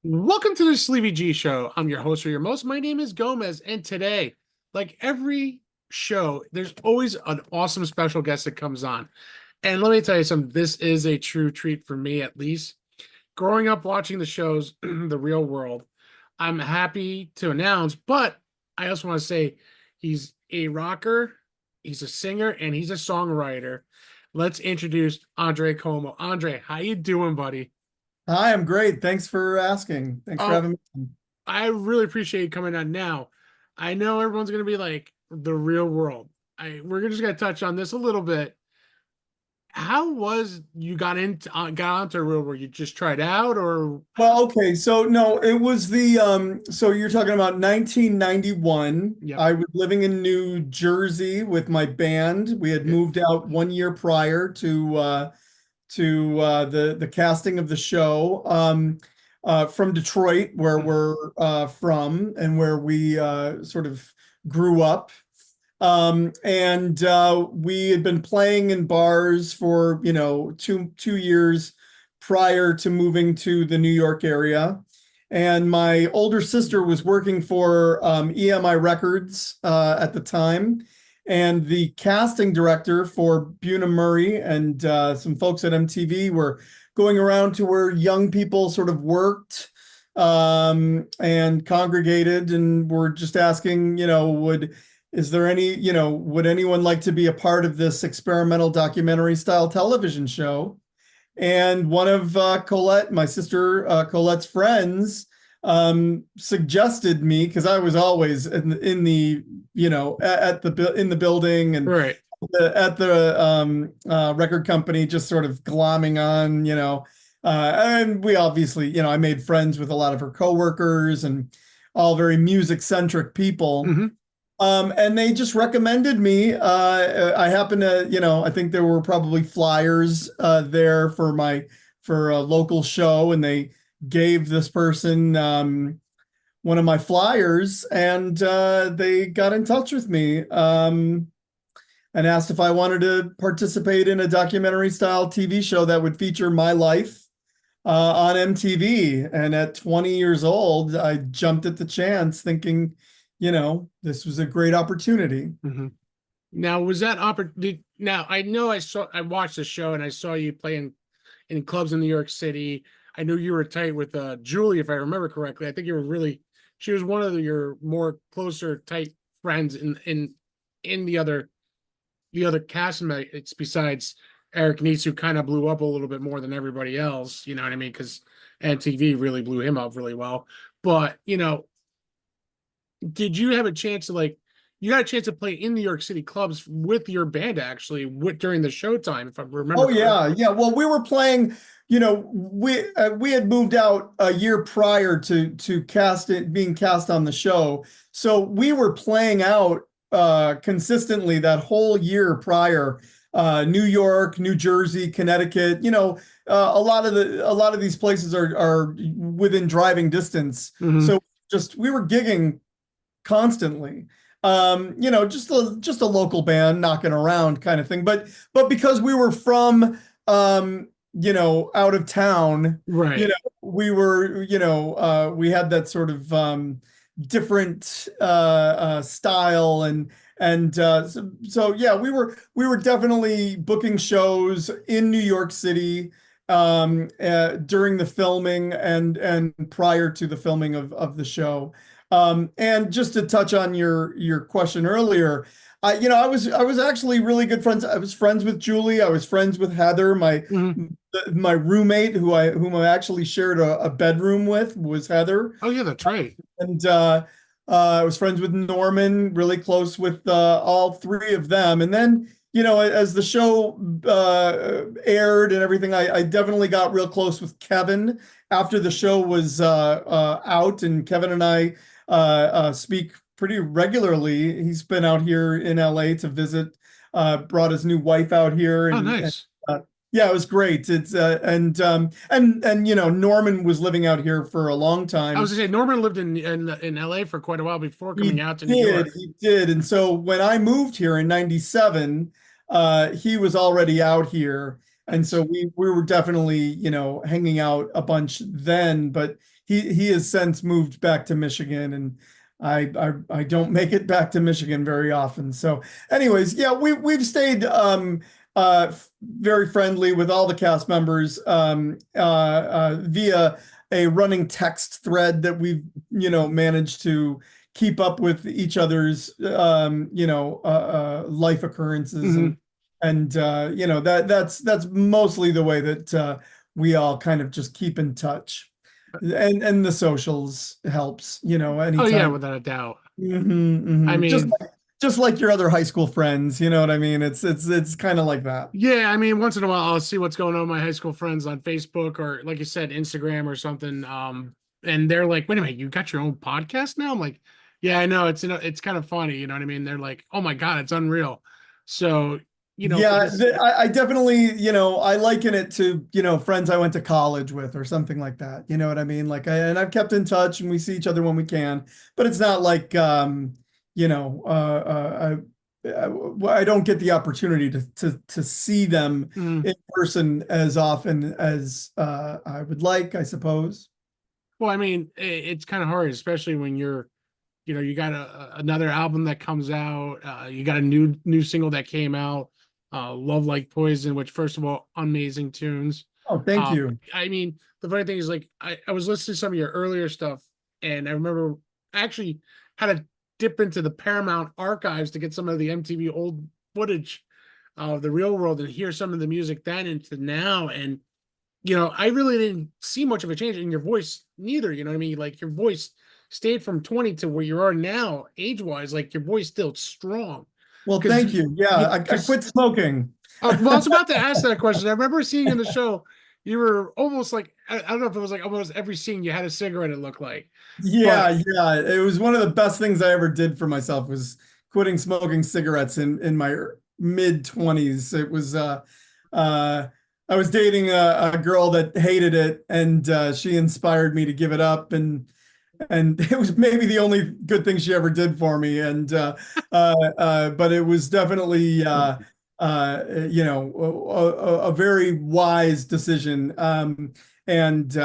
Welcome to the Sleevie G Show. I'm your host for your most. My name is Gomez, and today, like every show, there's always an awesome special guest that comes on. And let me tell you something, this is a true treat for me, at least. Growing up watching the shows, The Real World, I'm happy to announce, but I also want to say he's a rocker, he's a singer, and he's a songwriter. Let's introduce Andre Comeau. Andre, how you doing, buddy? Hi, I'm great. Thanks for asking. Thanks for Oh, having me. I really appreciate you coming on now. I know everyone's gonna be like the real world. We're just gonna touch on this a little bit. How was you got onto real world? You just tried out or Well, okay, so no, it was so you're talking about 1991. yep. I was living in New Jersey with my band. We had Yeah. moved out 1 year prior to the casting of the show from Detroit, where Mhm. we're from and where we sort of grew up. And we had been playing in bars for, two years prior to moving to the New York area. And my older sister was working for EMI Records at the time. And the casting director for Buna Murray and some folks at MTV were going around to where young people sort of worked and congregated and were just asking, is there any, would anyone like to be a part of this experimental documentary style television show? And one of Colette, my sister Colette's friends, suggested me because I was always in the, at the in the building and Right. at the record company, just sort of glomming on, and we obviously, I made friends with a lot of her coworkers and all very music centric people. Hmm. And they just recommended me. I happen to, I think there were probably flyers there for a local show, and they gave this person one of my flyers, and they got in touch with me and asked if I wanted to participate in a documentary style TV show that would feature my life on MTV. And at 20 years old, I jumped at the chance thinking, this was a great opportunity. Hmm. Now was that opportunity? Now I know I watched the show and I saw you playing in clubs in New York City. I knew you were tight with Julie, if I remember correctly. I think you were really she was one of your more closer tight friends in the other castmates besides Eric Neitz, who kind of blew up a little bit more than everybody else. You know what I mean? Because NTV really blew him up really well. But did you have a chance to you got a chance to play in New York City clubs with your band actually during the showtime, if I remember Oh correctly? yeah, yeah. Well, we were playing. We had moved out a year prior to cast it being cast on the show, so we were playing out consistently that whole year prior. New York, New Jersey, Connecticut. A lot of these places are within driving distance. Hmm. So just we were gigging constantly. Just a local band knocking around kind of thing. But because we were from out of town, Right. we had that sort of different style and yeah, we were definitely booking shows in New York City during the filming and prior to the filming of the show. And just to touch on your question earlier, I was actually really good friends. I was friends with Julie. I was friends with Heather. Hmm. My roommate, whom I actually shared a bedroom with, was Heather, Oh yeah, that's right. and I was friends with Norman. Really close with all three of them. And then, as the show aired and everything, I definitely got real close with Kevin after the show was out, and Kevin and I speak pretty regularly. He's been out here in LA to visit, brought his new wife out here, Oh, and nice. yeah, it was great. It's and Norman was living out here for a long I was time. gonna say Norman lived in LA for quite a while before coming He out to New did, York. he did. And so when I moved here in 97, he was already out here. And so Nice. we were definitely, hanging out a bunch then, but he has since moved back to Michigan, and I don't make it back to Michigan very often. So anyways, yeah, we've stayed very friendly with all the cast members via a running text thread that we've, managed to keep up with each other's life occurrences, Hmm. and that's mostly the way that we all kind of just keep in touch. And the socials helps, Oh yeah, anytime. without a doubt. Mhm, I mhm. Just mean, like just like your other high school friends, you know what I mean? It's kind of like that. yeah, I mean, once in a while I'll see what's going on with my high school friends on Facebook or like you said, Instagram or something. And they're like, wait a minute, you got your own podcast now? I'm like, yeah, I know. It's kind of funny, you know what I mean? They're like, oh my God, it's unreal. So, for Yeah, this, I definitely, I liken it to, friends I went to college with or something like that. You know what I mean? Like, and I've kept in touch and we see each other when we can, but it's not like, you know, I don't get the opportunity to see them mm, in person as often as I would like, I suppose. well, I mean, it's kind of hard, especially when you got another album that comes out. You got a new single that came out, Love Like Poison, which first of all, amazing tunes. Oh, thank you. I mean, the funny thing is like I was listening to some of your earlier stuff, and I remember I actually had to dip into the Paramount archives to get some of the MTV old footage of the real world and hear some of the music then into now. And I really didn't see much of a change in your voice neither. You know what I mean? Like your voice stayed from 20 to where you are now, age wise. Like your voice still strong. Well, Because thank you. Yeah, I because quit smoking. well, I was about to ask that question. I remember seeing in the show you were almost like I don't know if it was like almost every scene you had a cigarette. It looked like, Yeah, but yeah. It was one of the best things I ever did for myself was quitting smoking cigarettes in my mid 20s. It was uh I was dating a girl that hated it, and she inspired me to give it up, and it was maybe the only good thing she ever did for me. And but it was definitely a very wise decision. And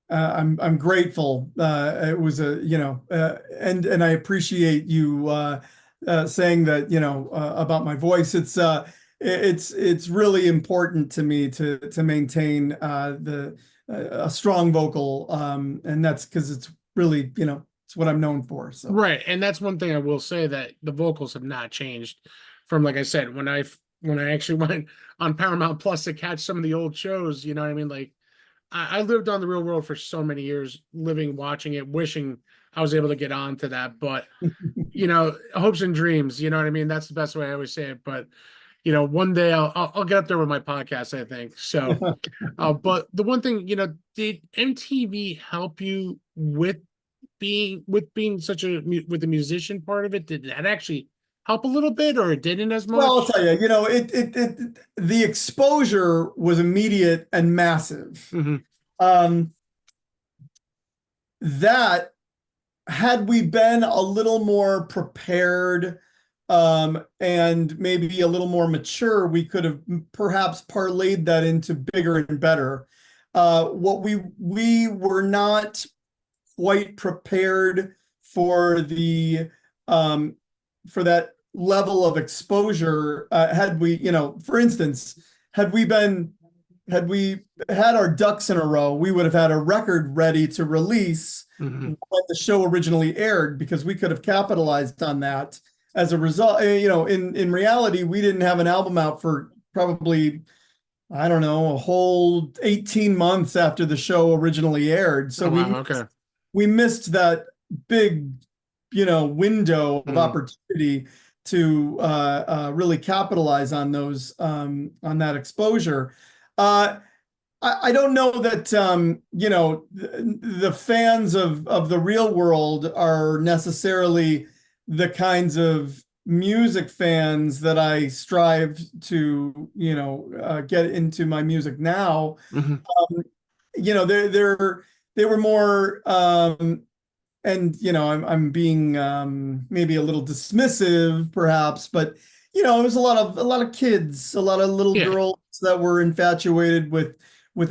I'm grateful. It was and I appreciate you saying that, about my voice. It's really important to me to maintain the a strong vocal, and that's because it's really, it's what I'm known for. So. right. And that's one thing I will say that the vocals have not changed from like I said when I actually went on Paramount Plus to catch some of the old shows. You know what I mean? Like I lived on the real world for so many years, living, watching it, wishing I was able to get on to that. But, hopes and dreams, you know what I mean? That's the best way I always say it. But, one day I'll get up there with my podcast, I think. So, but the one thing, did MTV help you with being such with the musician part of it? Did that actually help a little bit or it didn't as Well, I'll much? tell you, the exposure was immediate and massive. Hmm. Um, that had we been a little more prepared, and maybe a little more mature, we could have perhaps parlayed that into bigger and better. What we were not quite prepared for the for that level of exposure. Had we, for instance, had we been had we had our ducks in a row, we would have had a record ready to release Hmm. when the show originally aired, because we could have capitalized on that. As a result, in reality, we didn't have an album out for probably, I don't know, a whole 18 months after the show originally aired. So Oh, we wow. Okay. we missed that big, window of Hmm. opportunity to really capitalize on on that exposure. Uh, I don't know that the fans of the real world are necessarily the kinds of music fans that I strive to, get into my music now. Hmm. They were more, and I'm being maybe a little dismissive perhaps, but it was a lot of kids, a lot of little Yeah. girls that were infatuated with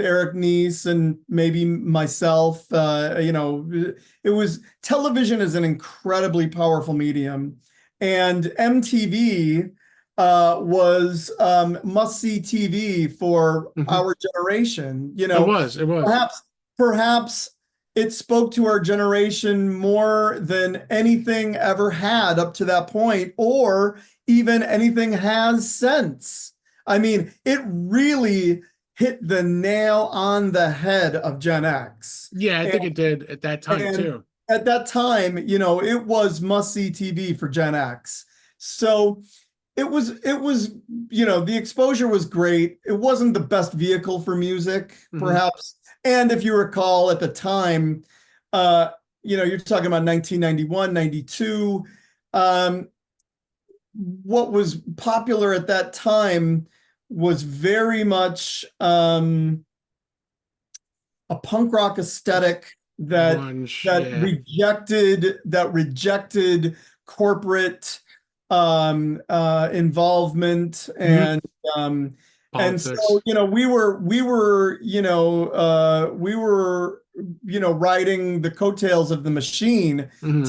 Eric Nies and maybe myself. It was television is an incredibly powerful medium, and MTV was must-see TV for Mhm. our generation. It was. Perhaps it spoke to our generation more than anything ever had up to that point, or even anything has since. I mean, it really hit the nail on the head of Gen X. Yeah, I think it did at that time And too. at that time, it was must-see TV for Gen X. So it was, the exposure was great. It wasn't the best vehicle for music, Hmm. perhaps. And if you recall at the time, uh, you're talking about 1991, 92. What was popular at that time was very much a punk rock aesthetic that Grunge, that yeah. rejected corporate involvement, Hmm. and so Politics. we were riding the coattails of the machine Hmm.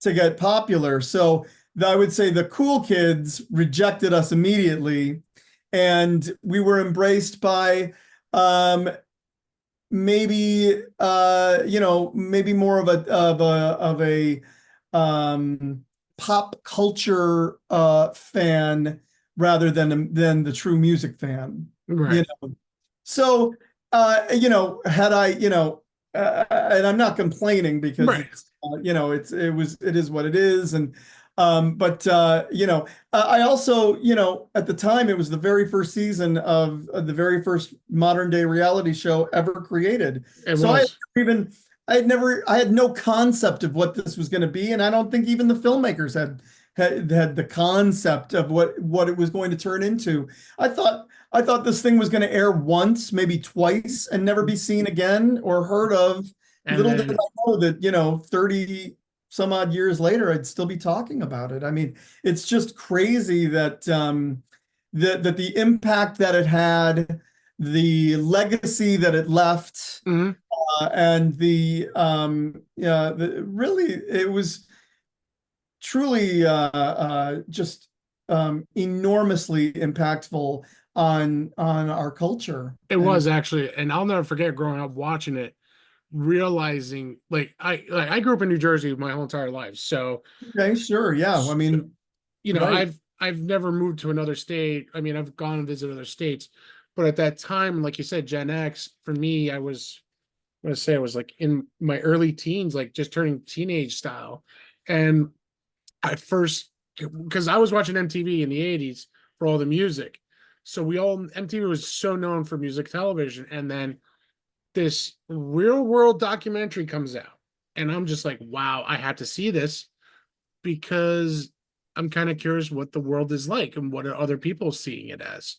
to get popular. So I would say the cool kids rejected us immediately, and we were embraced by um, maybe more of a pop culture fan rather than the true music fan. You Right. know, so had I and I'm not complaining because Right. it's it is what it is, and but I also, at the time, it was the very first season of the very first modern day reality show ever created. It So was. I had no concept of what this was going to be, and I don't think even the filmmakers had the concept of what it was going to turn into. I thought this thing was going to air once, maybe twice, and never be seen again or heard of. And Little did I then know that, 30 some odd years later, I'd still be talking about it. I mean, it's just crazy that that the impact that it had, the legacy that it left, mhm, and really it was truly just enormously impactful on our culture. it And was actually, and I'll never forget growing up watching it, realizing I grew up in New Jersey my whole entire life. So, okay, sure, yeah. I so mean, right. I've never moved to another state. I mean, I've gone and visited other states, but at that time, like you said, Gen X, for me, I'm gonna say I was like in my early teens, like just turning teenage style. And I first, because I was watching MTV in the 80s for all the music. So MTV was so known for music television. And then this real world documentary comes out. And I'm just like, wow, I had to see this because I'm kind of curious what the world is like and what are other people seeing it as.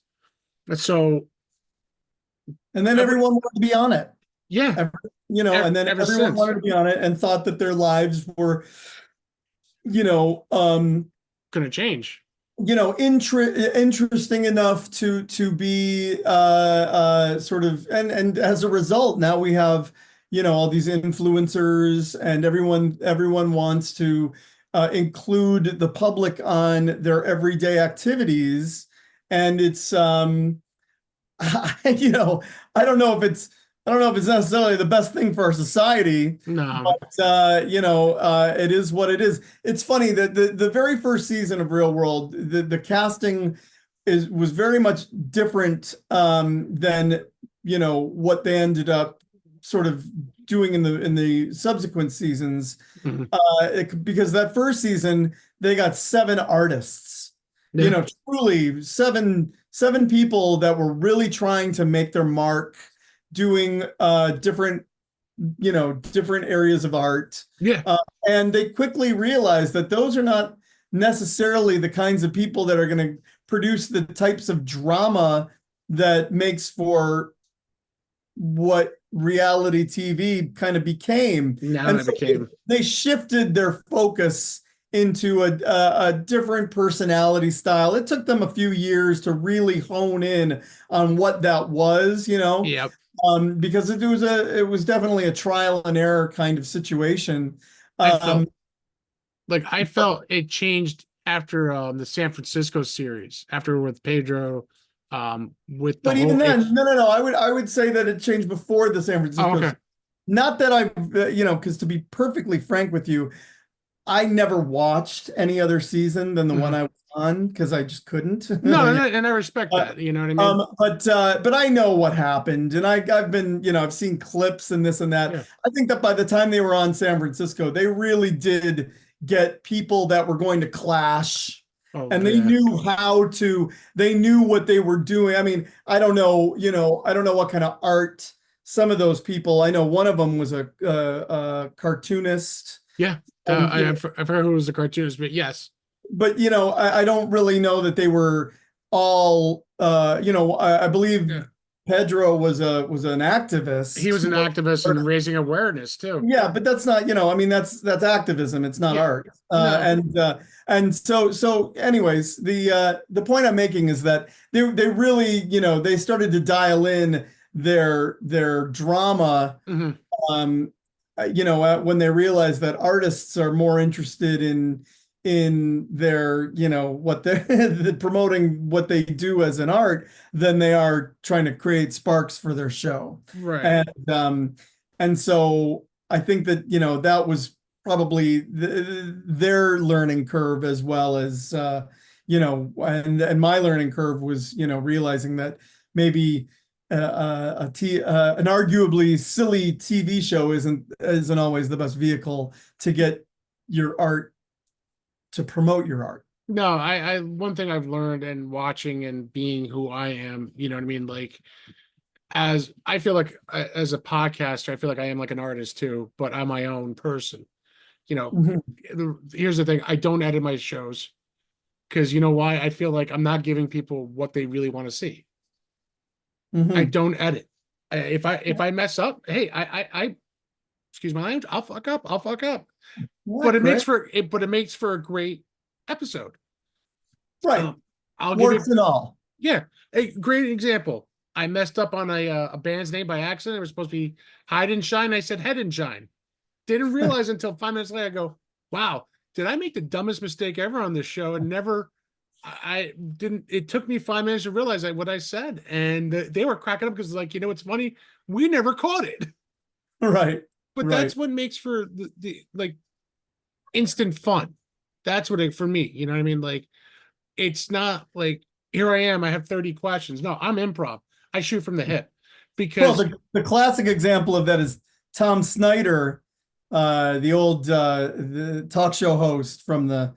And so And then ever, everyone wanted to be on it. yeah, Ever, and then ever everyone since wanted to be on it and thought that their lives were, you know, um, gonna change. interesting enough to be sort of, and as a result, now we have, all these influencers, and everyone wants to include the public on their everyday activities, and it's you know, I don't know if it's necessarily the best thing for our society, No, but it is what it is. It's funny that the very first season of Real World, the casting was very much different than what they ended up sort of doing in the subsequent seasons. mhm, Because that first season they got seven artists, yeah, truly seven people that were really trying to make their mark doing different areas of art. yeah, Uh, and they quickly realized that those are not necessarily the kinds of people that are going to produce the types of drama that makes for what reality TV kind of became. now And that so they, became they shifted their focus into a different personality style. It took them a few years to really hone in on what that was, Yeah. because it was definitely a trial and error kind of situation. I Um, felt I felt it changed after the San Francisco series, after with Pedro, with the but even whole then, H. no. I would say that it changed before the San Oh, Francisco. okay. Not that because to be perfectly frank with you, I never watched any other season than the one Mhm. I was on because I just couldn't. No, and I respect that. You know what I mean? But I know what happened, and I've been, I've seen clips and this and that. Yeah. I think that by the time they were on San Francisco, they really did get people that were going to clash, Oh and yeah. they knew what they were doing. I mean, I don't know, I don't know what kind of art some of those people. I know one of them was a cartoonist, Yeah. and I've heard who was the cartoonist, but yes, but I don't really know that they were all I believe yeah, Pedro was an he activist was an more. activist and raising awareness too. Yeah, but that's not, I mean, that's activism, it's not Yeah. art. No. And so anyways, the point I'm making is that they really, they started to dial in their drama, Hmm. um when they realize that artists are more interested in their, what they're promoting what they do as an art than they are trying to create sparks for their show. Right. And so I think that, that was probably their learning curve, as well as and my learning curve was, realizing that maybe an arguably silly TV show isn't always the best vehicle to get your art, to promote your art. No, one thing I've learned and watching and being who I am, you know what I mean? Like, as I feel like as a podcaster, I feel like I am like an artist too, but I'm my own person. You know, Mhm. here's the thing, I don't edit my shows because you know why? I feel like I'm not giving people what they really want to see. I Mhm. don't edit. If I mess up, hey, I excuse my language, I'll fuck up. I'll fuck up. Yeah, But great. it makes for a great episode. Right. Um, I'll give Warts you and all. yeah, a great example. I messed up on a band's name by accident. It was supposed to be Hide and Shine. I said Head and Shine. Didn't realize until 5 minutes later. I go, wow, did I make the dumbest mistake ever on this show? And never, I didn't. It took me 5 minutes to realize what I said, and they were cracking up because like, it's funny. We never caught it, Right. but Right. that's what makes for the like instant fun. That's what it for me. You know what I mean? Like, it's not like here I am, I have 30 questions. No, I'm improv. I shoot from the hip Well, because the classic example of that is Tom Snyder, the old the talk show host from the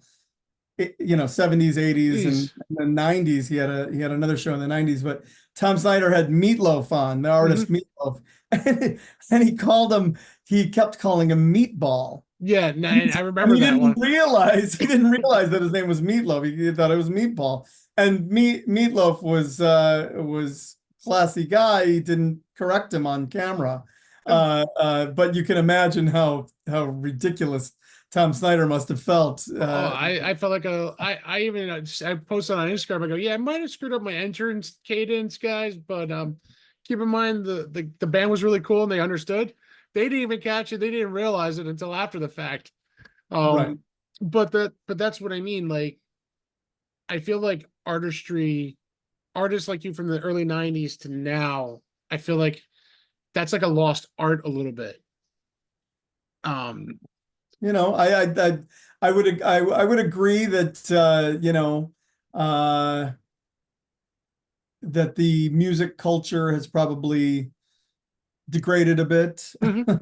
70s, 80s, and geez, the 90s. He had another show in the 90s, but Tom Snyder had Meatloaf on, the artist mhm. Meatloaf, and he kept calling him Meatball. Yeah, and I And remember he that didn't one. realize that his name was Meatloaf. He thought it was Meatball. And Meatloaf was classy guy. He didn't correct him on camera. But you can imagine how ridiculous Tom Snyder must have felt. Oh, I felt like I even I posted on Instagram. I go, yeah, I might have screwed up my entrance cadence, guys, but keep in mind the band was really cool and they understood. They didn't even catch it. They didn't realize it until after the fact. Right. But that's what I mean. Like, I feel like artists like you from the early 90s to now, I feel like that's like a lost art a little bit. Um, You know, I would agree that uh, that the music culture has probably degraded a bit. mhm.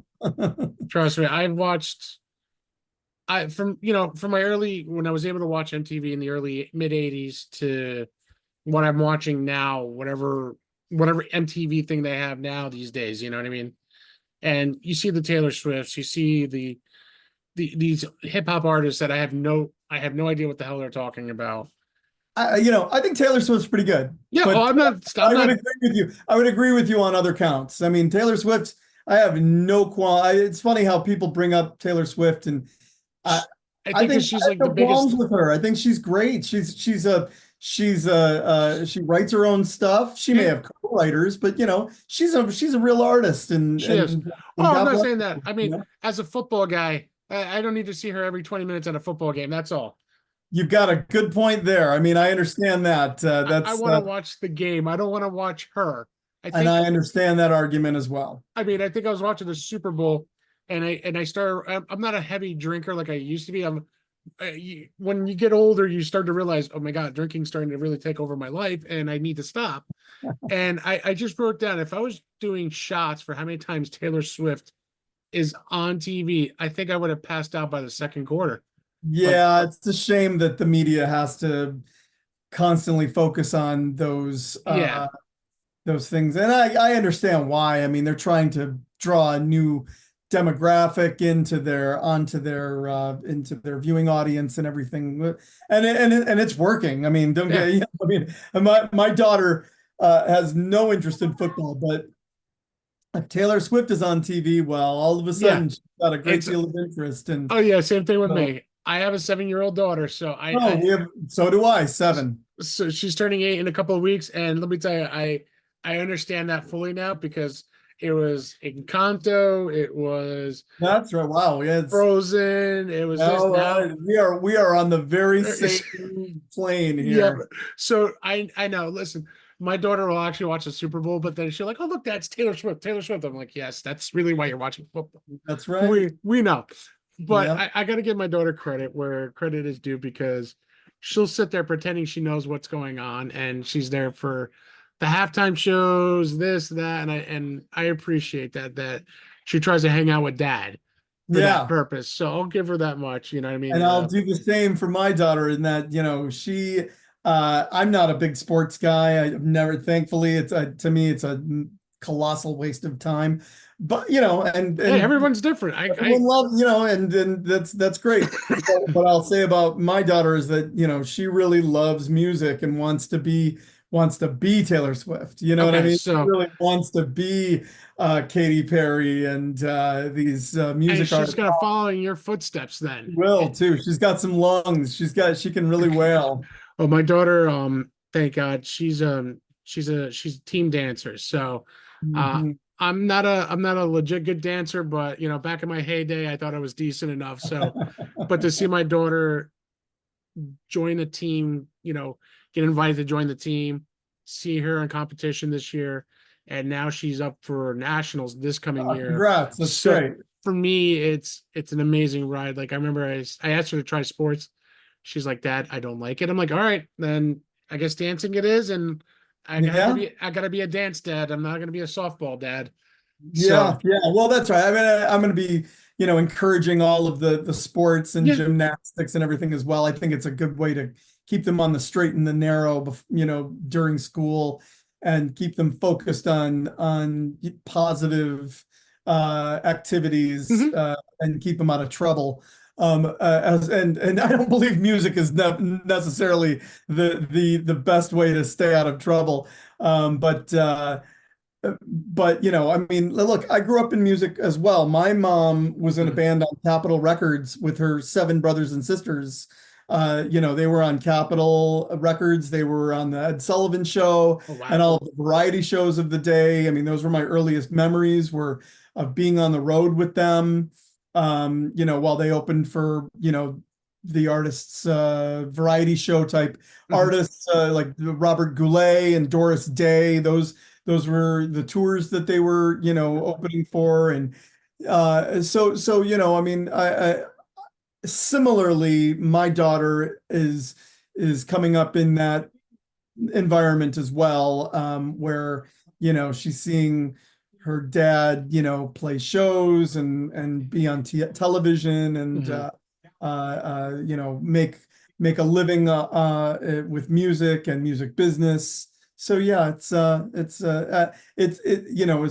Trust me, I've watched from my early when I was able to watch MTV in the early mid 80s to what I'm watching now, whatever MTV thing they have now these days, you know what I mean? And you see the Taylor Swifts, you see these hip hop artists that I have no idea what the hell they're talking about. I think Taylor Swift's pretty good, Yeah, but oh, I'm I would not agree with you. I would agree with you on other counts. I mean, Taylor Swift, I have no qual. It's funny how people bring up Taylor Swift, and I I I think think because she's I like have the no qualms biggest. with her. I think she's great. She writes her own stuff. She may Yeah, have co-writers, but she's a real artist, and she is. Oh, I'm God not bless saying her. that. I mean, as a football guy, I don't need to see her every 20 minutes at a football game. That's all. You've got a good point there. I mean, I understand that. I want to watch the game. I don't want to watch her. I And think I understand that argument as well. I mean, I think I was watching the Super Bowl, and I started. I'm not a heavy drinker like I used to be. When you get older, you start to realize, oh my God, drinking's starting to really take over my life, and I need to stop. And I just wrote down, if I was doing shots for how many times Taylor Swift is on TV, I think I would have passed out by the second quarter. Like, Yeah, it's a shame that the media has to constantly focus on yeah, those things. And I understand why. I mean, they're trying to draw a new demographic into their viewing audience and everything. And it's working. I mean, don't yeah, get, I mean, my daughter has no interest in football, but if Taylor Swift is on TV, well, all of a yeah. sudden she's got a great It's deal of interest. And oh yeah, same thing with so, me. I have a 7-year-old daughter, so oh, so do I, 7. so she's turning 8 in a couple of weeks, and let me tell you, I understand that fully now because it was Encanto, it was That's right. Wow. Yeah, Frozen, it was this no, now. we are on the very same plane Yeah, here. so I know. Listen, my daughter will actually watch the Super Bowl, but then she'll like, oh look, that's Taylor Swift. Taylor Swift. I'm like, yes, that's really why you're watching football. That's right. We know, but Yeah. I got to give my daughter credit where credit is due because she'll sit there pretending she knows what's going on, and she's there for the halftime shows, this, that, and I appreciate that she tries to hang out with dad for that Yeah. purpose. So I'll give her that much. You know what I And mean? I'll do the same for my daughter in that, I'm not a big sports guy. I've never, thankfully, to me, it's a colossal waste of time. But, Hey, and everyone's different. everyone loves, and that's great. But what I'll say about my daughter is that, she really loves music and wants to be Taylor Swift. You know what I Okay, mean? She so really wants to be Katy Perry and these and music she's artists. gonna follow in your footsteps then. Will too. She's got some lungs. She can really wail. Oh, my daughter, thank God, she's a team dancer. So uh Mhm. I'm not a legit good dancer, but back in my heyday, I thought I was decent enough. So, but to see my daughter join a team, get invited to join the team, see her in competition this year, and now she's up for nationals this coming year. Congrats. That's So great. for me, it's an amazing ride. Like I remember I asked her to try sports. She's like, Dad, I don't like it. I'm like, all right, then I guess dancing it is, and Yeah. I gotta be a dance dad. I'm not gonna be a softball dad. So Yeah. Yeah. Well, that's right. I mean, I'm going to be, encouraging all of the sports and yeah. gymnastics and everything as well. I think it's a good way to keep them on the straight and the narrow, during school, and keep them focused on positive activities, Mhm. and keep them out of trouble. And I don't believe music is necessarily the best way to stay out of trouble. But I mean, look, I grew up in music as well. My mom was in a Mhm. band on Capitol Records with her 7 brothers and sisters. They were on Capitol Records. They were on the Ed Sullivan Show Oh and wow. all the variety shows of the day. I mean, those were my earliest memories were of being on the road with them. While they opened for, the artists, variety show type Mhm. artists, like Robert Goulet and Doris Day. Those were the tours that they were, opening for. And I mean, I similarly, my daughter is coming up in that environment as well, where, she's seeing her dad, play shows and be on television and Mhm. make a living with music and music business. So yeah, as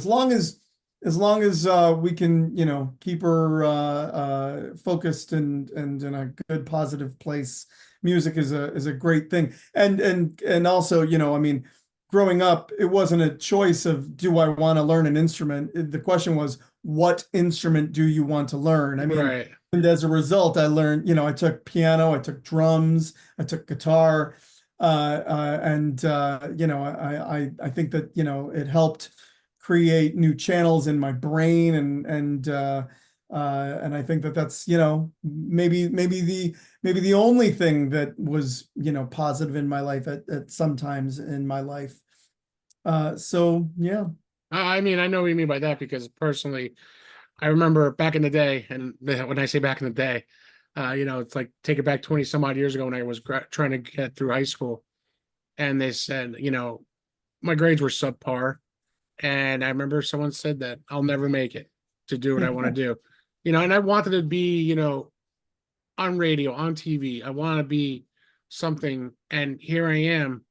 long as we can, keep her focused and in a good positive place, music is a great thing. And also, I mean, growing up, it wasn't a choice of do I want to learn an instrument? The question was, what instrument do you want to learn? I mean, Right. and as a result, I learned, I took piano, I took drums, I took guitar, and I think that, it helped create new channels in my brain, and I think that that's, maybe the only thing that was, positive in my life at sometimes in my life. So yeah. I mean, I know what you mean by that because personally, I remember back in the day, and when I say back in the day, it's like take it back 20 some odd years ago when I was trying to get through high school, and they said, my grades were subpar, and I remember someone said that I'll never make it to do what I want to do, and I wanted to be, on radio, on TV. I want to be something, and here I am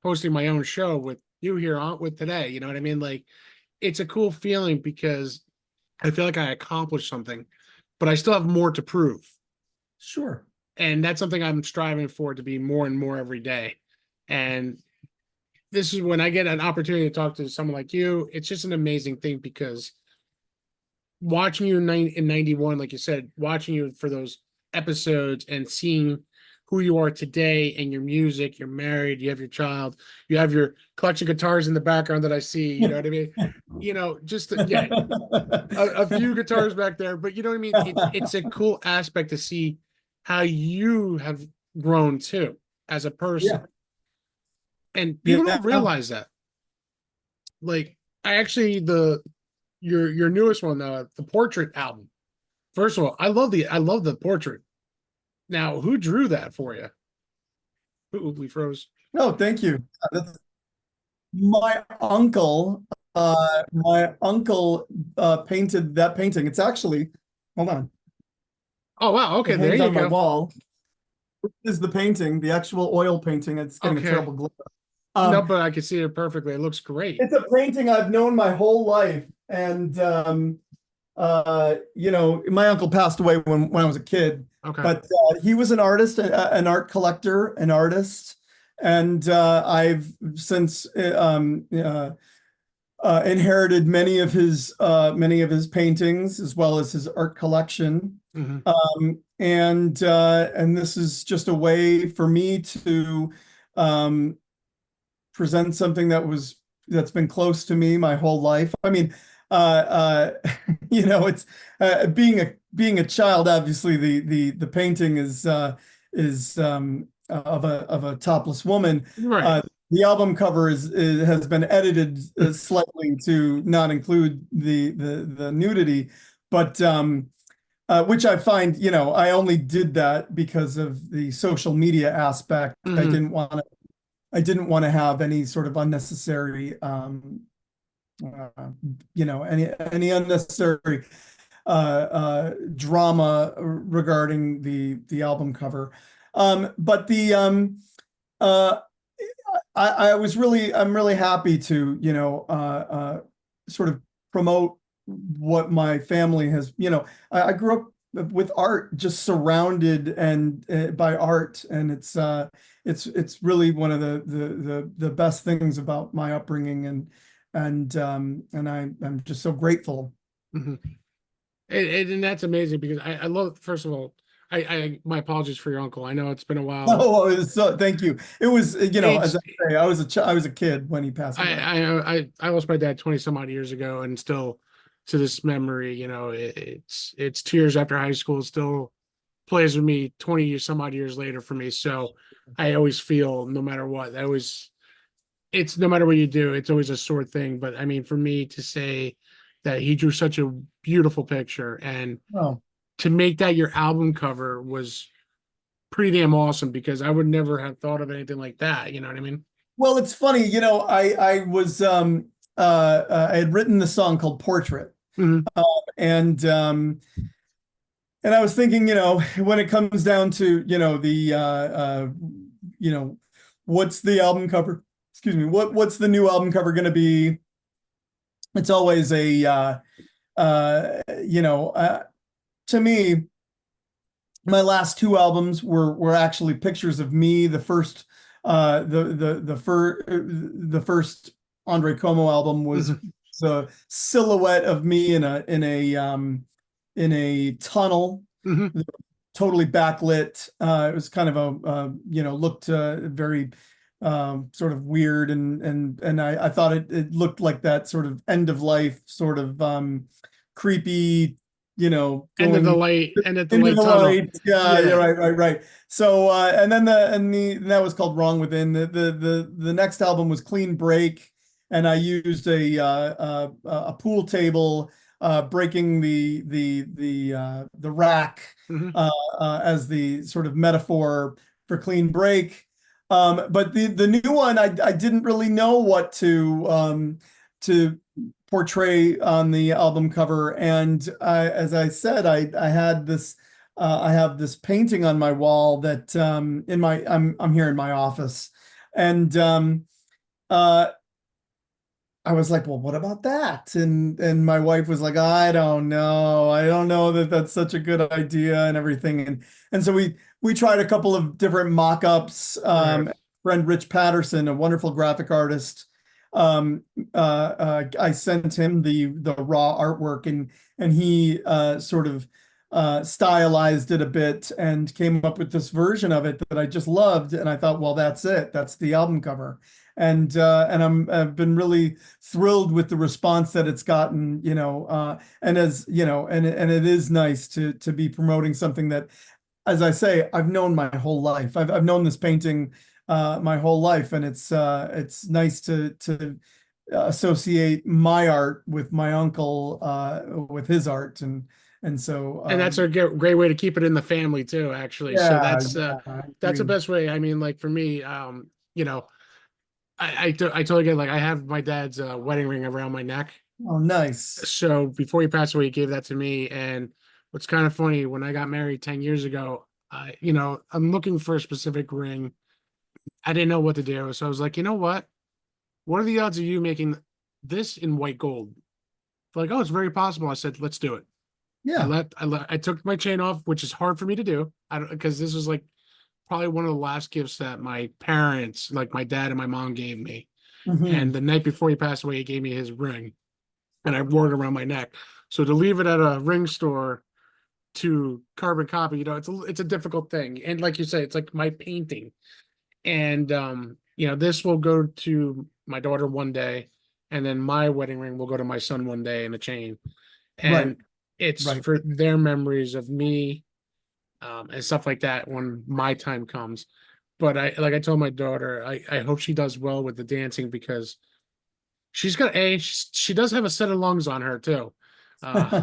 hosting my own show with you here on with today. You know what I mean? Like, it's a cool feeling because I feel like I accomplished something, but I still have more to prove. Sure. And that's something I'm striving for to be more and more every day. And this is when I get an opportunity to talk to someone like you. It's just an amazing thing because watching you in 91, like you said, watching you for those episodes and seeing who you are today and your music, you're married, you have your child, you have your collection of guitars in the background that I see, you know what I mean? Just yeah, a few guitars back there, but you know what I mean? It's a cool aspect to see how you have grown too as a person. Yeah. And people Yeah. don't realize that. Like I actually your newest one, the portrait album. First of all, I love the portrait. Now, who drew that for you? Ooh, we froze. No, thank you. That's my uncle. Painted that painting. It's actually, hold on, Oh wow, it okay, there hangs you on my go. wall. This is the painting, the actual oil painting. It's getting a Okay. terrible glare. No, Um, but I can see it perfectly. It looks great. it's a painting I've known my whole life, and my uncle passed away when I was a kid, Okay. but he was an artist, an art collector, an artist, and I've since inherited many of his paintings as well as his art collection. Hmm. And this is just a way for me to um, present something that's been close to me my whole life. I mean, it's being a child. Obviously, the painting is of a topless woman. Right. The album cover has been edited slightly to not include the nudity, but which I find, I only did that because of the social media aspect. Hmm. I didn't want to have any sort of unnecessary, any unnecessary drama regarding the album cover. But I'm really happy to, sort of promote what my family has, I grew up with art, just surrounded and by art, and it's really one of the best things about my upbringing, and I'm just so grateful. Hmm. And that's amazing because I love, first of all, I my apologies for your uncle. I know it's been a while. Oh, so thank you. It was, as It's I say, I was a kid when he passed away. I lost my dad 20 some odd years ago, and still to this memory, it's tears after high school. It still plays with me 20 some odd years later for me. So I always feel no matter what, it's no matter what you do, it's always a sore thing. But I mean, for me to say that he drew such a beautiful picture and Oh. to make that your album cover was pretty damn awesome because I would never have thought of anything like that. You know what I mean? Well, it's funny, I had written the song called Portrait. Hmm. And and I was thinking, when it comes down to, what's the album cover? Excuse me, what's the new album cover going to be? It's always to me, my last two albums were actually pictures of me. The first the first Andre Comeau album was Hmm. It's a silhouette of me in a tunnel, Hmm. totally backlit. It was kind of looked very sort of weird, and I thought it looked like that sort of end of life, sort of creepy, going End of the into light the tunnel. light. Yeah, yeah, Yeah. right. So and then and that was called Wrong Within. The next album was Clean Break, and I used a pool table, breaking the rack Hmm. as the sort of metaphor for Clean Break. But the new one, I didn't really know what to portray on the album cover, and as I said, I had this. I have this painting on my wall that I'm here in my office, and uh, I was like, well, what about that? And my wife was like, I don't know. I don't know that that's such a good idea and everything. And so we tried a couple of different mock-ups. Right. Friend Rich Patterson, a wonderful graphic artist. I sent him the raw artwork, and he sort of stylized it a bit and came up with this version of it that I just loved. And I thought, well, that's it. That's the album cover. And I've been really thrilled with the response that it's gotten, and as you know, and it is nice to be promoting something that, as I say, I've known my whole life. I've known this painting my whole life, and it's nice to associate my art with my uncle with his art, and so And that's a great way to keep it in the family too, actually. So yeah, yeah, I that's the agree. best way. I mean, like for me, I totally get, like, I have my dad's wedding ring around my neck. Oh, nice. So before he passed away, he gave that to me. And what's kind of funny, when I got married 10 years ago, I'm looking for a specific ring. I didn't know what to do. So I was like, you know what are the odds of you making this in white gold? They're like, oh, it's very possible. I said, let's do it. Yeah. I took my chain off, which is hard for me to do. I don't, because this was like probably one of the last gifts that my parents, like my dad and my mom, gave me. And Hmm. the night before he passed away, he gave me his ring, and I wore it around my neck. So to leave it at a ring store to carbon copy, it's a difficult thing. And like you say, it's like my painting. And this will go to my daughter one day, and then my wedding ring will go to my son one day in a chain. Right, And it's right. for their memories of me, and stuff like that when my time comes. But I told my daughter, I hope she does well with the dancing, because she does have a set of lungs on her too. Uh,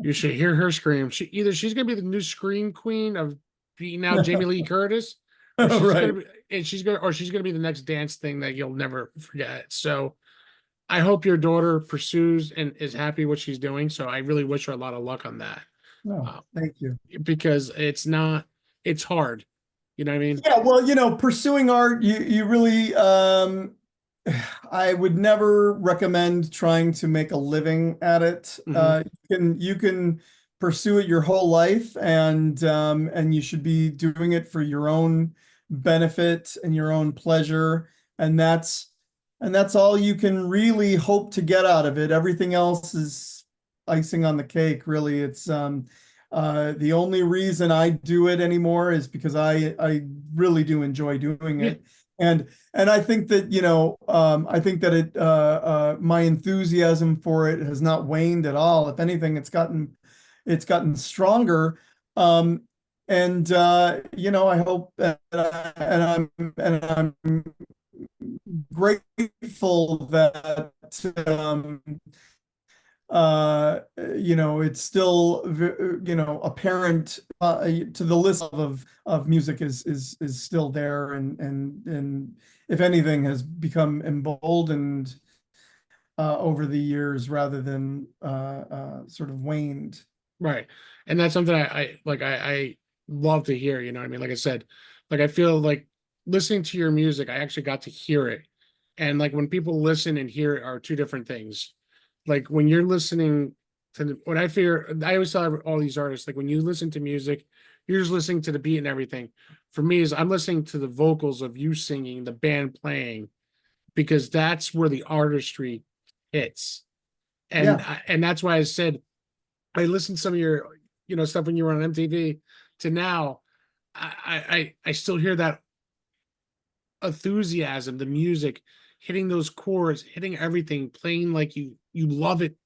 you should hear her scream. She's gonna be the new scream queen of beating out Jamie Lee Curtis, or she's gonna Right. be and she's gonna be the next dance thing that you'll never forget. So I hope your daughter pursues and is happy what she's doing. So I really wish her a lot of luck on that. No, Uh, thank you. because it's hard. You know what I mean? Yeah, well, pursuing art, you really, I would never recommend trying to make a living at it. Hmm. You can pursue it your whole life, and you should be doing it for your own benefit and your own pleasure, and that's all you can really hope to get out of it. Everything else is icing on the cake, really. It's the only reason I do it anymore is because I really do enjoy doing Yeah. it. And I think that, I think that my enthusiasm for it has not waned at all. If anything, it's gotten stronger. Um, and I hope, and I'm grateful that it's still apparent to the list of music is still there, and if anything has become emboldened over the years rather than sort of waned. Right. And that's something I love to hear, you know what I mean? Like I said, like I feel like listening to your music, I actually got to hear it. And like when people listen and hear it are two different things. Like when you're listening what I fear, I always tell all these artists, like when you listen to music, you're just listening to the beat and everything. For me, is I'm listening to the vocals of you singing, the band playing, because that's where the artistry hits. And Yeah. and that's why I said I listened to some of your stuff when you were on MTV to now. I still hear that enthusiasm, the music, hitting those chords, hitting everything, playing like you love it,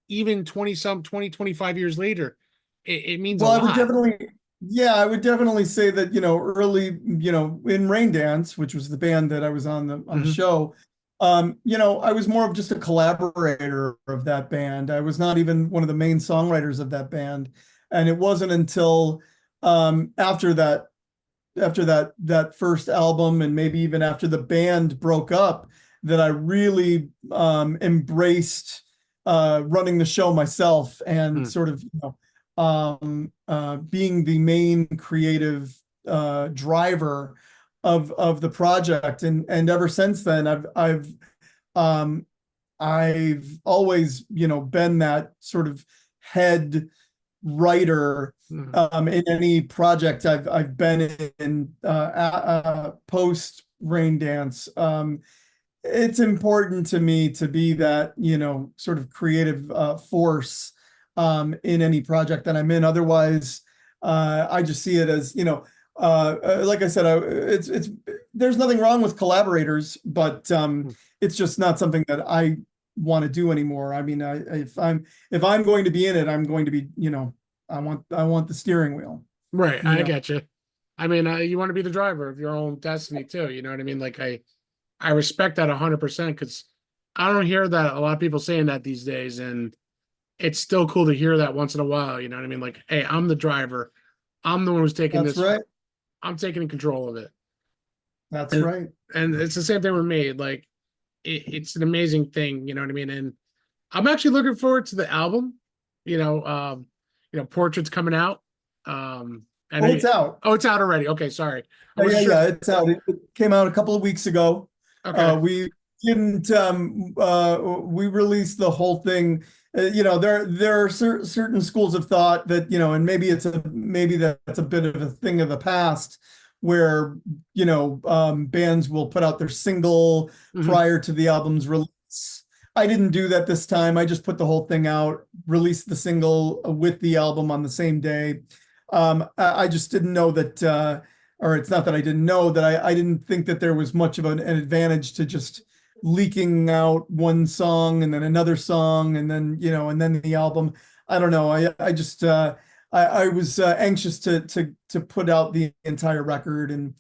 even 25 years later. It means a Well, I would lot. definitely, yeah, I would definitely say that, early, in Rain Dance, which was the band that I was on the Hmm. show, I was more of just a collaborator of that band. I was not even one of the main songwriters of that band. And it wasn't until after that first album, and maybe even after the band broke up, that I really embraced running the show myself, and Mm. sort of being the main creative driver of the project. And ever since then, um, I've always been that sort of head writer Mm. in any project I've been in, post Rain Dance. It's important to me to be that, sort of creative force in any project that I'm in. Otherwise, I just see it as, like I said, it's there's nothing wrong with collaborators, but Mm. it's just not something that I want to do anymore. I mean, if I'm going to be in it, I'm going to be, I want the steering wheel, Right, you I know. get you. I mean, you want to be the driver of your own destiny too. You know what I mean? Like I respect that 100% because I don't hear that a lot of people saying that these days, and it's still cool to hear that once in a while. You know what I mean? Like, hey, I'm the driver. I'm the one who's taking That's this. right. I'm taking control of it. That's And right. and it's the same thing with me. Like, it's an amazing thing. You know what I mean? And I'm actually looking forward to the album. You know, Portrait's coming out. I know. Oh, it's out. Oh, it's out already. Okay, sorry. I Yeah, yeah, wasn't sure. yeah, it's out. It came out a couple of weeks ago. Okay. We didn't we released the whole thing. There are certain schools of thought that, and maybe that's a bit of a thing of the past, where bands will put out their single Hmm. prior to the album's release. I didn't do that this time. I just put the whole thing out, released the single with the album on the same day. I just didn't know that, or it's not that I didn't know that, I didn't think that there was much of an advantage to just leaking out one song and then another song, and then, and then the album. I don't know. I just I was anxious to put out the entire record, and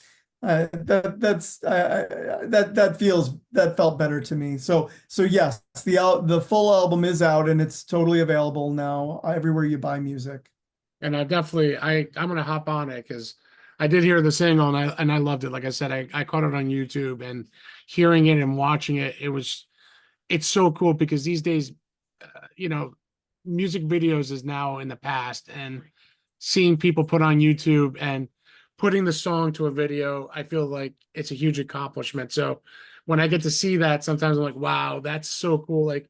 that felt better to me. So yes, the full album is out, and it's totally available now everywhere you buy music. And I definitely I'm gonna hop on it because I did hear the single and I loved it. Like I said, I caught it on YouTube and hearing it and watching it, it's so cool because these days, you know, music videos is now in the past, and seeing people put on YouTube and putting the song to a video, I feel like it's a huge accomplishment. So when I get to see that, sometimes I'm like, wow, that's so cool. Like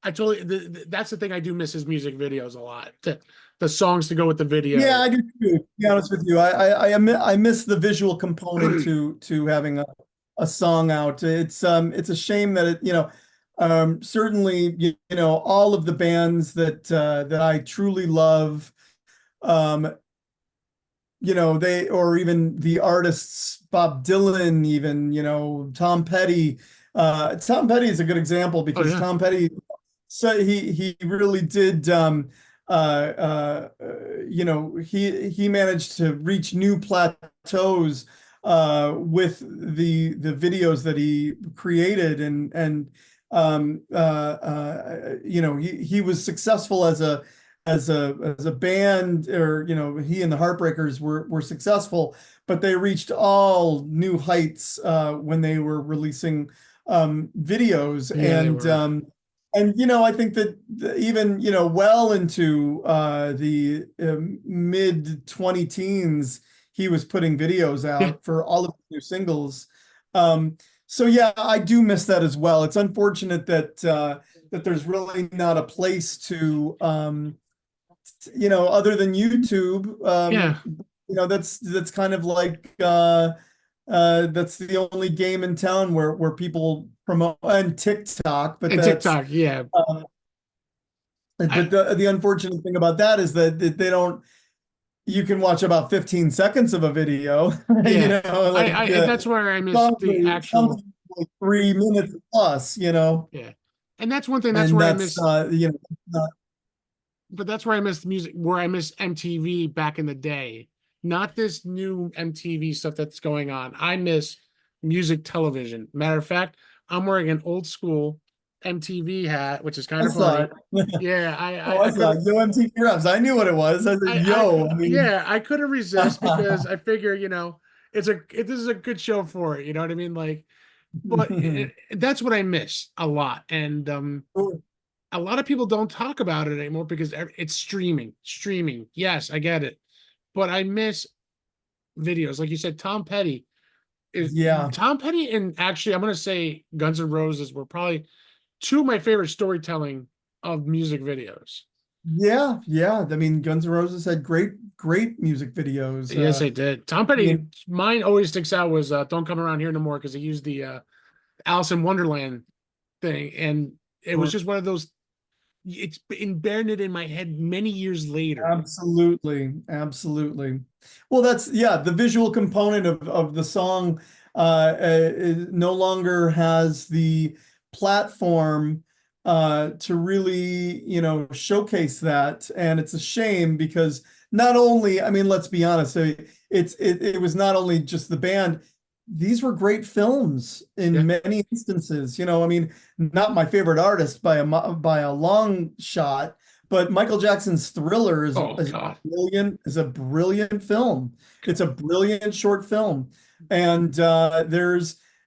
I totally that's the thing I do miss is music videos a lot. The songs to go with the Yeah, video. I do too. To be honest with you, I miss the visual component to having a song out. It's a shame that certainly, all of the bands that I truly love, um they, or even the artists, Bob Dylan, even, Tom Petty. Tom Petty is a good example, Oh because yeah. Tom Petty, so he really did, he managed to reach new plateaus with the videos that he created, and he was successful as a band, or he and the Heartbreakers were successful, but they reached all new heights when they were releasing videos. Yeah, they and were. um and I think that even well into the mid 20 teens, he was putting videos Yeah. out for all of the new singles. So yeah, I do miss that as well. It's unfortunate that there's really not a place to, other than YouTube. Yeah. That's kind of like, that's the only game in town where people promote, and TikTok, but And that's TikTok, yeah. I But the unfortunate thing about that is that they don't, you can watch about 15 seconds of a video, you yeah, know, like and that's where I miss the songs actual, are like 3 minutes plus, you know, yeah, and that's one thing. That's and where I that's miss, not, but that's where I miss the music. Where I miss MTV back in the day, not this new MTV stuff that's going on. I miss music television. Matter of fact, I'm wearing an old school MTV hat, which is kind I of saw funny. it. Yeah, Oh, I I saw could it. Yo MTV Raps. I knew what it was. I said, yo, I mean, yeah, I couldn't resist because I figure, this is a good show for it. You know what I mean? Like, but that's what I miss a lot, and a lot of people don't talk about it anymore because it's streaming. Streaming, yes, I get it, but I miss videos. Like you said, is yeah. Tom Petty, and actually, I'm gonna say Guns N' Roses were probably two of my favorite storytelling of music videos. Yeah, yeah. I mean, Guns N' Roses had great music videos. Yes, I did. Tom I Petty, mean, mine always sticks out was "Don't Come Around Here No More" because he used the Alice in Wonderland thing, and it was or just one of those. It's embedded in my head many years later. absolutely, absolutely. Well, that's yeah, the visual component of the song no longer has the platform to really, showcase that. And it's a shame because not only, I mean, let's be honest, it was not only just the band, these were great films Yeah. in many instances. I mean, not my favorite artist by a long shot, but Michael Jackson's Thriller Oh God. is a brilliant film. It's a brilliant short film, and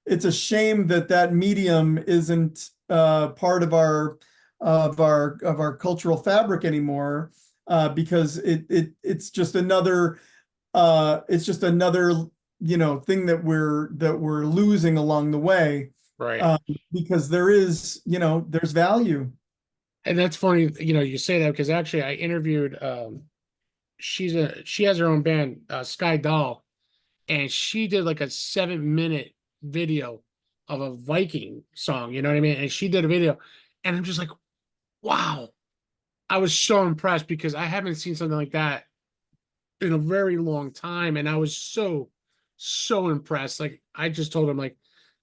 it's a shame that that medium isn't part of our cultural fabric anymore, because it's just another thing that we're losing along the way, Right. um, because there's value. And that's funny, you say that because actually I interviewed she has her own band, Sky Doll, and she did like a 7 minute video of a Viking song, you know what I mean? And she did a video, and I'm just like, wow. I was so impressed because I haven't seen something like that in a very long time. And I was so impressed. Like I just told him, like,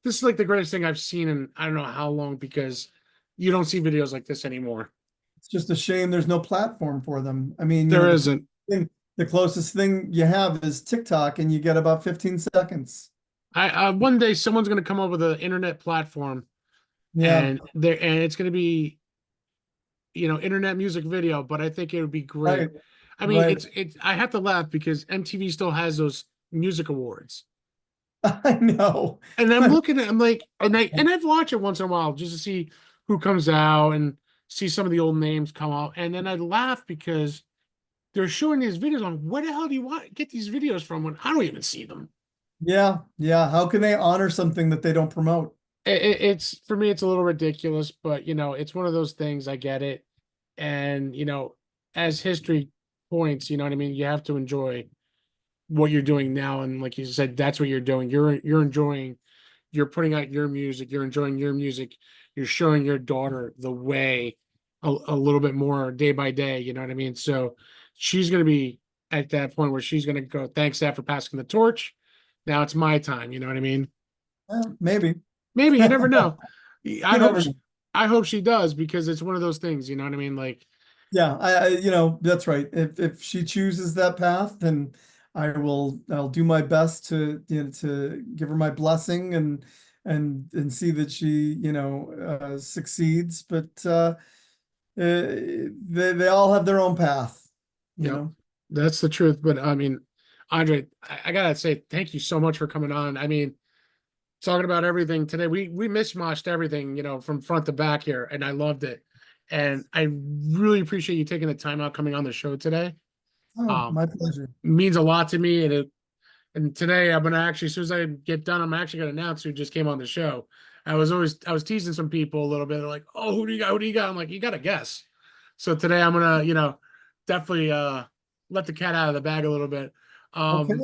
this is like the greatest thing I've seen in I don't know how long because you don't see videos like this anymore. It's just a shame there's no platform for them. I mean, There isn't. the closest thing you have is TikTok, and you get about 15 seconds. I one day someone's gonna come up with an internet platform Yeah, and it's gonna be internet music video, but I think it would be right, great. I mean, right. it's I have to laugh because MTV still has those music awards. I know. And I'm looking at I'm like and I've watched it once in a while just to see who comes out and see some of the old names come out. And then I laugh because they're showing these videos on where the hell do you want get these videos from when I don't even see them? Yeah, yeah. How can they honor something that they don't promote? It's for me, it's a little ridiculous, but it's one of those things. I get it, and as history points, you know what I mean. You have to enjoy what you're doing now, and like you said, that's what you're doing. You're enjoying. You're putting out your music. You're enjoying your music. You're showing your daughter the way a little bit more day by day. You know what I mean. So she's gonna be at that point where she's gonna go. Thanks, Dad, for passing the torch. Now it's my time. You know what I mean. Maybe. Maybe you never know. I You hope never she, know. I hope she does because it's one of those things, you know what I mean? Like, Yeah, that's right. If she chooses that path, then I'll do my best to give her my blessing, and see that she, succeeds. But they all have their own path, you yep, know. that's the truth. But I mean, Andre, I gotta say thank you so much for coming on. I mean, talking about everything today, we mishmashed everything, from front to back here, and I loved it. And I really appreciate you taking the time out coming on the show today. Oh, Um, my pleasure. means a lot to me, and today I'm gonna actually, as soon as I get done, I'm actually gonna announce who just came on the show. I was teasing some people a little bit. They're like, "Oh, who do you got? Who do you got?" I'm like, "You got to guess." So today I'm gonna, definitely let the cat out of the bag a little bit. Okay.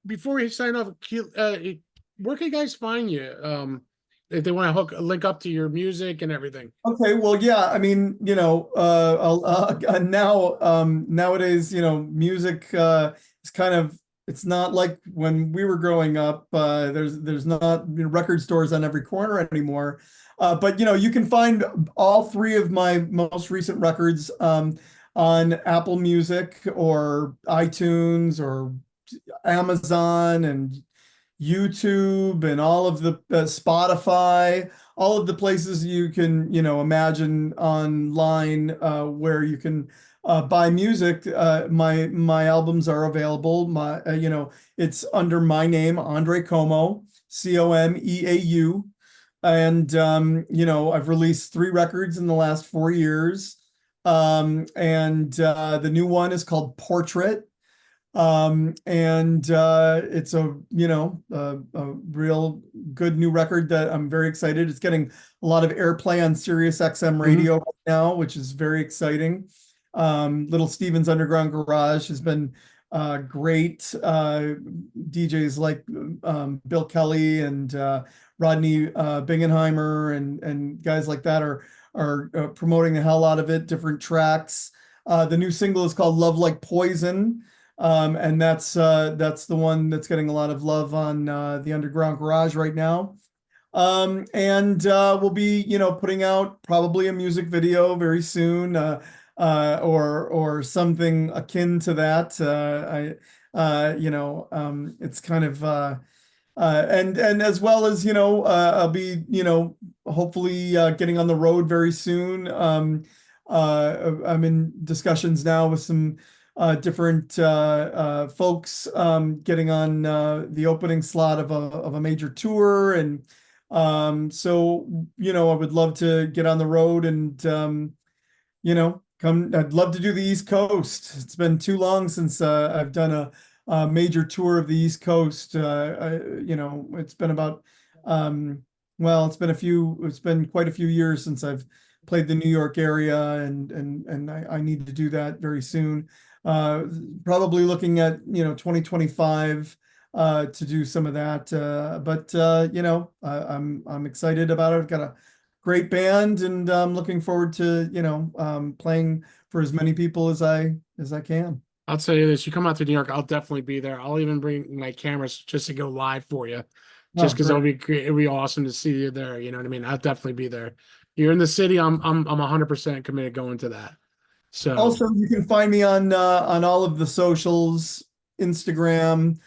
Before we sign off, where can you guys find you? if they want to link up to your music and everything. Okay, well, yeah, I mean, now, nowadays, music, is kind of, it's not like when we were growing up, there's not, record stores on every corner anymore. But, you can find all three of my most recent records, on Apple Music or iTunes or Amazon and YouTube and all of the Spotify, all of the places you can, imagine online, where you can buy music. My albums are available. It's under my name, Andre Comeau, Comeau, and I've released 3 records in the last 4 years, and the new one is called Portrait. And it's a real good new record that I'm very excited. It's getting a lot of airplay on Sirius XM radio right now, which is very exciting. Little Steven's Underground Garage has been great. DJs like Bill Kelly and Rodney Bingenheimer and guys like that are promoting the hell out of it, different tracks. The new single is called Love Like Poison. And that's the one that's getting a lot of love on the Underground Garage right now. And we'll be, putting out probably a music video very soon, or something akin to that. It's kind of and as well as, I'll be, hopefully getting on the road very soon. I'm in discussions now with some different folks, getting on the opening slot of a major tour. And so, I would love to get on the road and, come. I'd love to do the East Coast. It's been too long since I've done a major tour of the East Coast. It's been about, well, it's been quite a few years since I've played the New York area, and I need to do that very soon. Probably looking at 2025 to do some of that. But I'm excited about it. I've got a great band, and I'm looking forward to playing for as many people as I can. I'll tell you this: you come out to New York, I'll definitely be there. I'll even bring my cameras just to go live for you, just Oh, because it'll great. be great. It'll be awesome to see you there. You know what I mean? I'll definitely be there. You're in the city. I'm 100% committed going to that. So Also, you can find me on all of the socials, Instagram,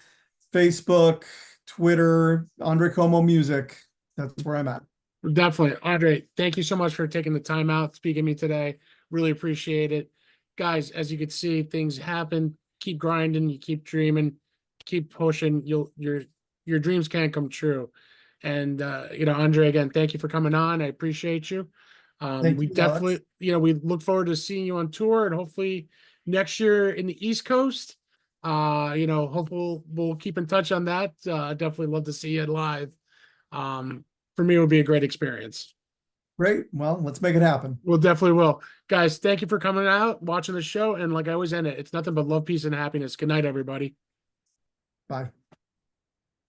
Facebook, Twitter, Andre Como Music. That's where I'm at. definitely, Andre, thank you so much for taking the time out, speaking to me today. Really appreciate it. Guys, as you can see, things happen. Keep grinding, you keep dreaming, keep pushing. Your dreams can come true. And Andre, again, thank you for coming on. I appreciate you. Thank We you, Alex. definitely, we look forward to seeing you on tour and hopefully next year in the East Coast. Hopefully we'll keep in touch on that. Definitely love to see you live. For me, it would be a great experience. Great. Well, let's make it happen. We'll definitely will. Guys, thank you for coming out, watching the show. And like I always end it, it's nothing but love, peace, and happiness. Good night, everybody. Bye.